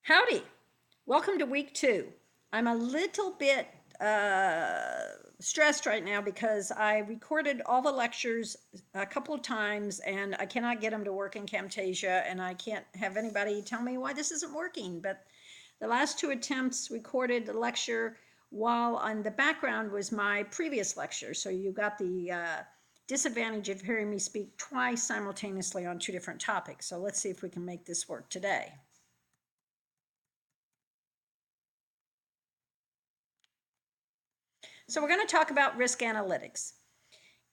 Howdy. Welcome to week 2. I'm a little bit stressed right now because I recorded all the lectures a couple of times and I cannot get them to work in Camtasia, and I can't have anybody tell me why this isn't working. But the last 2 attempts recorded the lecture while on the background was my previous lecture. So you got the disadvantage of hearing me speak twice simultaneously on 2 different topics. So let's see if we can make this work today. So we're going to talk about risk analytics.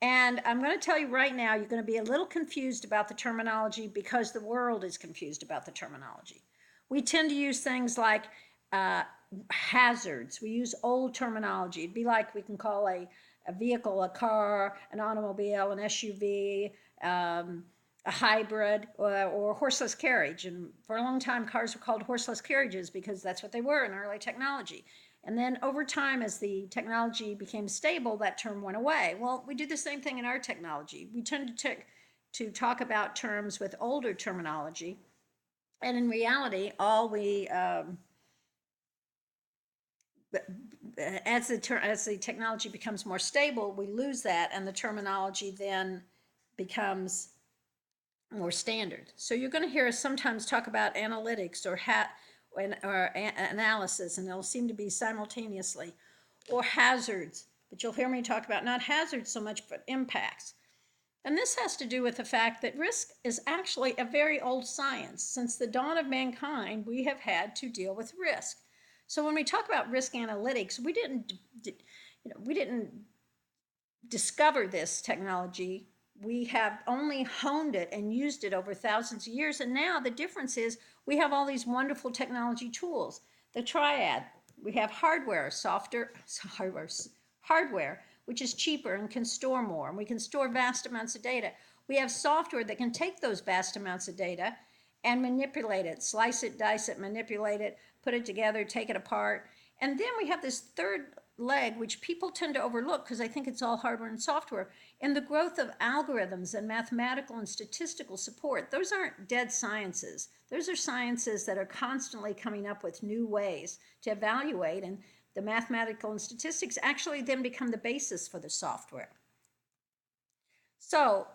And I'm going to tell you right now, you're going to be a little confused about the terminology because the world is confused about the terminology. We tend to use things like uh, hazards. We use old terminology. It'd be like we can call a vehicle a car, an automobile, an SUV, a hybrid, or horseless carriage. And for a long time, cars were called horseless carriages because that's what they were in early technology. And then over time, as the technology became stable, that term went away. Well, we do the same thing in our technology. We tend to talk about terms with older terminology. And in reality, all we, as the technology becomes more stable, we lose that, and the terminology then becomes more standard. So you're going to hear us sometimes talk about analytics or analysis, and they'll seem to be simultaneously, or hazards. But you'll hear me talk about not hazards so much, but impacts. And this has to do with the fact that risk is actually a very old science. Since the dawn of mankind, we have had to deal with risk. So when we talk about risk analytics, we didn't discover this technology. We have only honed it and used it over thousands of years. And now the difference is we have all these wonderful technology tools. The triad, we have hardware, which is cheaper and can store more, and we can store vast amounts of data. We have software that can take those vast amounts of data and manipulate it, slice it, dice it, manipulate it, put it together, take it apart. And then we have this third leg, which people tend to overlook because I think it's all hardware and software, and the growth of algorithms and mathematical and statistical support. Those aren't dead sciences. Those are sciences that are constantly coming up with new ways to evaluate, and the mathematical and statistics actually then become the basis for the software. So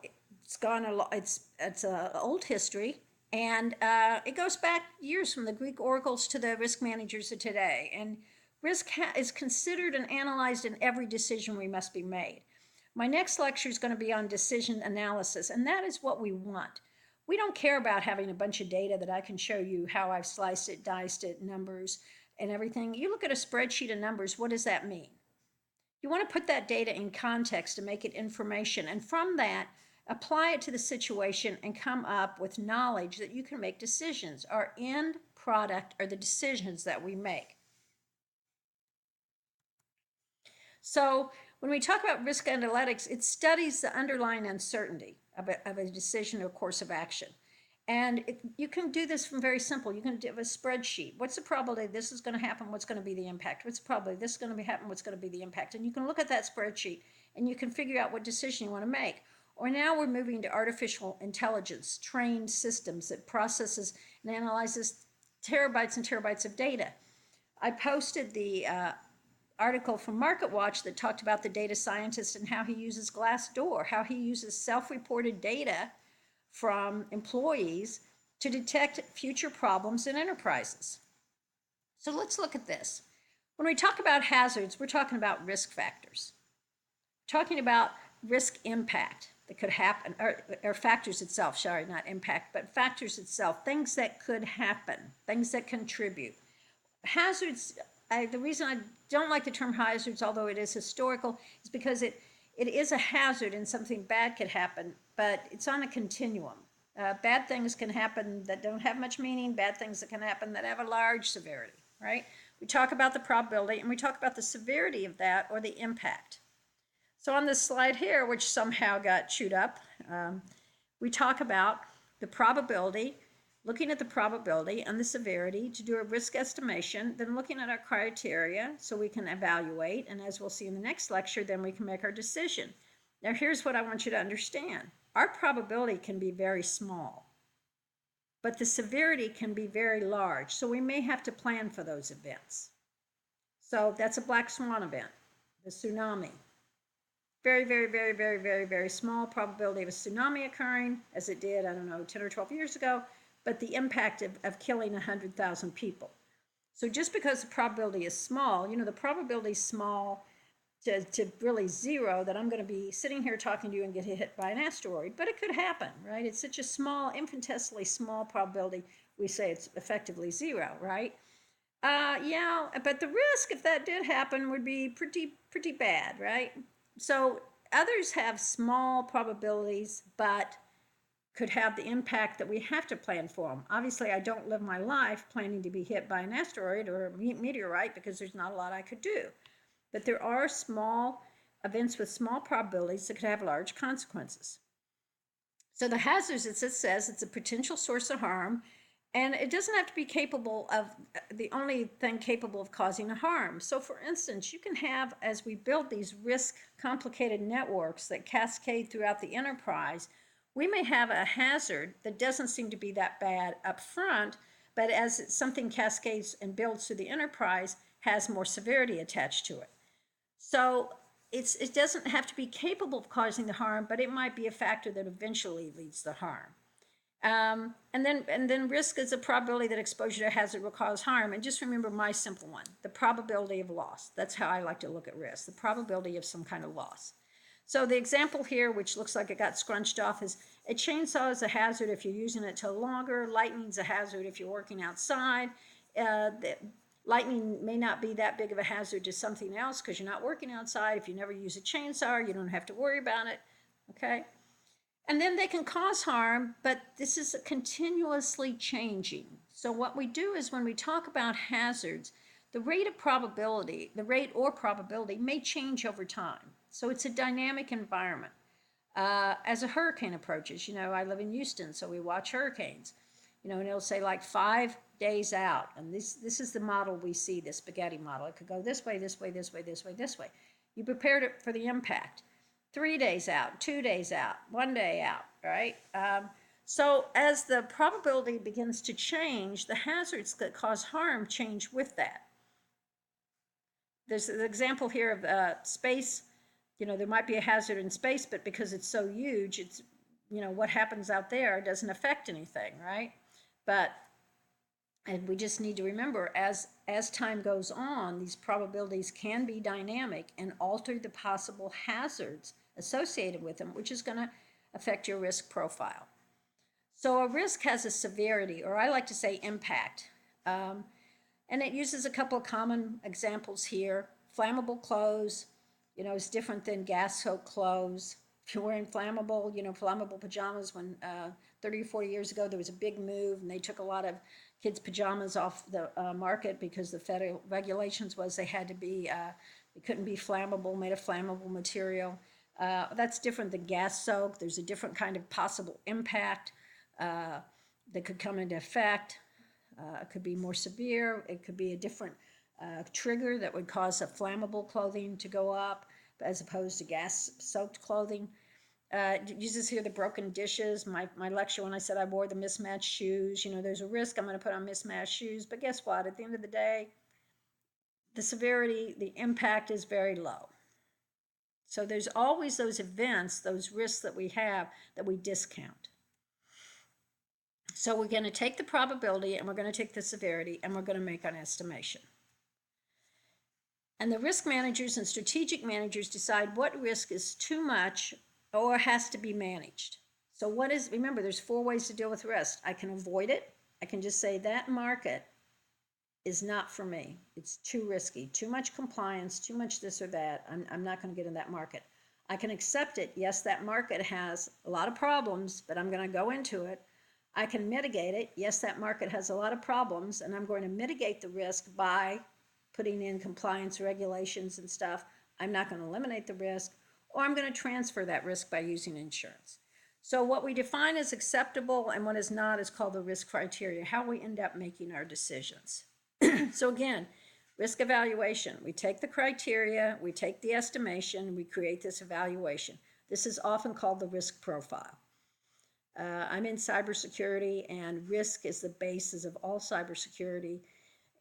it's gone a lot. It's a old history, and it goes back years from the Greek oracles to the risk managers of today. And risk is considered and analyzed in every decision we must be made. My next lecture is going to be on decision analysis, and that is what we want. We don't care about having a bunch of data that I can show you how I've sliced it, diced it, numbers, and everything. You look at a spreadsheet of numbers, what does that mean? You want to put that data in context to make it information, and from that, apply it to the situation and come up with knowledge that you can make decisions. Our end product are the decisions that we make. So when we talk about risk analytics, it studies the underlying uncertainty of a decision or course of action. And you can do this from very simple. You can do a spreadsheet. What's the probability this is going to happen? What's going to be the impact? What's the probability this is going to happen? What's going to be the impact? And you can look at that spreadsheet and you can figure out what decision you want to make. Or now we're moving to artificial intelligence, trained systems that processes and analyzes terabytes and terabytes of data. I posted the article from MarketWatch that talked about the data scientist and how he uses Glassdoor, how he uses self-reported data from employees to detect future problems in enterprises. So let's look at this. When we talk about hazards, we're talking about risk factors. We're talking about risk impact that could happen, or factors itself, sorry, not impact, but factors itself, things that could happen, things that contribute. Hazards, the reason I don't like the term hazards, although it is historical, is because it is a hazard and something bad could happen, but it's on a continuum. Bad things can happen that don't have much meaning, bad things that can happen that have a large severity, right? We talk about the probability and we talk about the severity of that or the impact. So on this slide here, which somehow got chewed up, we talk about the probability, looking at the probability and the severity to do a risk estimation, then looking at our criteria so we can evaluate, and as we'll see in the next lecture, then we can make our decision. Now here's what I want you to understand. Our probability can be very small, but the severity can be very large. So we may have to plan for those events. So that's a black swan event, the tsunami. Very, very, very, very, very, very small probability of a tsunami occurring, as it did, I don't know, 10 or 12 years ago, but the impact of killing 100,000 people. So just because the probability is small, the probability is small to really zero that I'm going to be sitting here talking to you and get hit by an asteroid, but it could happen, right? It's such a small, infinitesimally small probability, we say it's effectively zero, right? Yeah, but the risk, if that did happen, would be pretty bad, right? So others have small probabilities, but could have the impact that we have to plan for them. Obviously, I don't live my life planning to be hit by an asteroid or a meteorite because there's not a lot I could do. But there are small events with small probabilities that could have large consequences. So the hazards, it says, it's a potential source of harm, and it doesn't have to be capable of the only thing capable of causing a harm. So for instance, you can have, as we build these risk complicated networks that cascade throughout the enterprise, we may have a hazard that doesn't seem to be that bad up front, but as something cascades and builds through the enterprise, has more severity attached to it. So it doesn't have to be capable of causing the harm, but it might be a factor that eventually leads to harm. And then risk is a probability that exposure to hazard will cause harm. And just remember my simple one, the probability of loss. That's how I like to look at risk, the probability of some kind of loss. So the example here, which looks like it got scrunched off, is a chainsaw is a hazard if you're using it till longer. Lightning's a hazard if you're working outside. Lightning may not be that big of a hazard to something else because you're not working outside. If you never use a chainsaw, you don't have to worry about it, okay? And then they can cause harm, but this is continuously changing. So what we do is when we talk about hazards, the rate or probability may change over time. So it's a dynamic environment. As a hurricane approaches, I live in Houston, so we watch hurricanes, and it'll say like 5 days out. And this is the model we see, the spaghetti model. It could go this way, this way, this way, this way, this way. You prepared it for the impact. 3 days out, 2 days out, 1 day out, right? So as the probability begins to change, the hazards that cause harm change with that. There's an example here of space. There might be a hazard in space, but because it's so huge, it's, what happens out there doesn't affect anything, right? And we just need to remember, as time goes on, these probabilities can be dynamic and alter the possible hazards associated with them, which is going to affect your risk profile. So a risk has a severity, or I like to say impact. And it uses a couple of common examples here. Flammable clothes, is different than gas-soaked clothes. If you're wearing flammable pajamas, when 30 or 40 years ago, there was a big move and they took a lot of kids' pajamas off the market because the federal regulations was they had to be, it couldn't be flammable, made of flammable material. That's different than gas soak. There's a different kind of possible impact that could come into effect. It could be more severe. It could be a different trigger that would cause a flammable clothing to go up as opposed to gas soaked clothing. Uses here the broken dishes. My lecture when I said I wore the mismatched shoes, there's a risk I'm going to put on mismatched shoes, but guess what? At the end of the day, the severity, the impact is very low. So there's always those events, those risks that we have that we discount. So we're going to take the probability and we're going to take the severity and we're going to make an estimation. And the risk managers and strategic managers decide what risk is too much or has to be managed. So remember, there's 4 ways to deal with risk. I can avoid it. I can just say that market is not for me. It's too risky, too much compliance, too much this or that. I'm not going to get in that market. I can accept it. Yes, that market has a lot of problems, but I'm going to go into it. I can mitigate it. Yes, that market has a lot of problems, and I'm going to mitigate the risk by putting in compliance regulations and stuff. I'm not going to eliminate the risk, or I'm going to transfer that risk by using insurance. So what we define as acceptable and what is not is called the risk criteria, how we end up making our decisions. So again, risk evaluation. We take the criteria, we take the estimation, we create this evaluation. This is often called the risk profile. I'm in cybersecurity, and risk is the basis of all cybersecurity.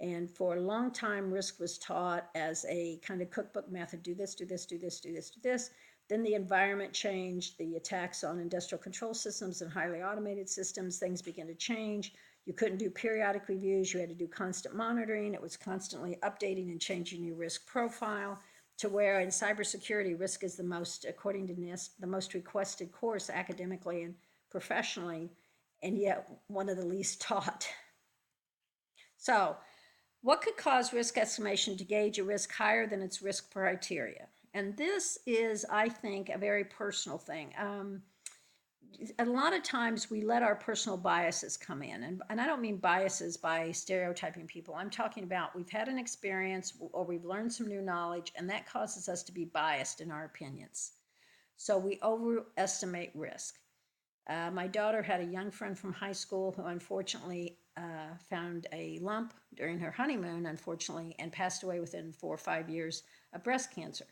And for a long time, risk was taught as a kind of cookbook method: do this, do this, do this, do this, do this. Then the environment changed, the attacks on industrial control systems and highly automated systems, things began to change. You couldn't do periodic reviews, you had to do constant monitoring. It was constantly updating and changing your risk profile, to where in cybersecurity, risk is the most, according to NIST, the most requested course academically and professionally, and yet one of the least taught. So, what could cause risk estimation to gauge a risk higher than its risk criteria? And this is, I think, a very personal thing. A lot of times we let our personal biases come in. And I don't mean biases by stereotyping people. I'm talking about we've had an experience or we've learned some new knowledge, and that causes us to be biased in our opinions. So we overestimate risk. My daughter had a young friend from high school who unfortunately found a lump during her honeymoon, unfortunately, and passed away within 4 or 5 years of breast cancer.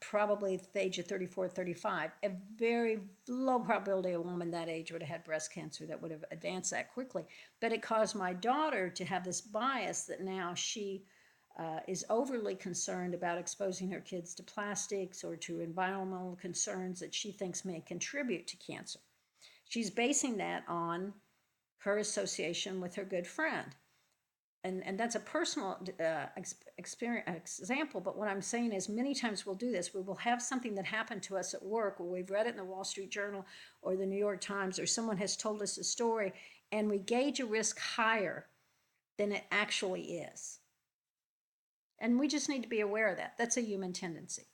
Probably at the age of 34, 35. A very low probability a woman that age would have had breast cancer that would have advanced that quickly. But it caused my daughter to have this bias that now she is overly concerned about exposing her kids to plastics or to environmental concerns that she thinks may contribute to cancer. She's basing that on her association with her good friend. And that's a personal experience example, but what I'm saying is many times we'll do this. We will have something that happened to us at work, or we've read it in the Wall Street Journal or the New York Times, or someone has told us a story, and we gauge a risk higher than it actually is. And we just need to be aware of that. That's a human tendency.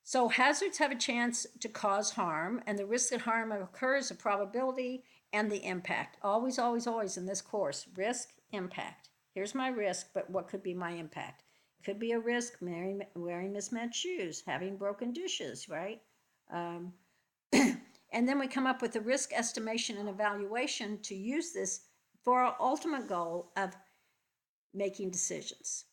So hazards have a chance to cause harm, and the risk that harm occurs, the probability, and the impact. Always, always, always in this course: risk, impact. Here's my risk, but what could be my impact? It could be a risk: wearing mismatched shoes, having broken dishes, right? Um, and then we come up with a risk estimation and evaluation to use this for our ultimate goal of making decisions.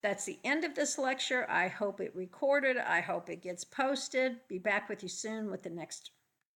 That's the end of this lecture. I hope it recorded. I hope it gets posted. Be back with you soon with the next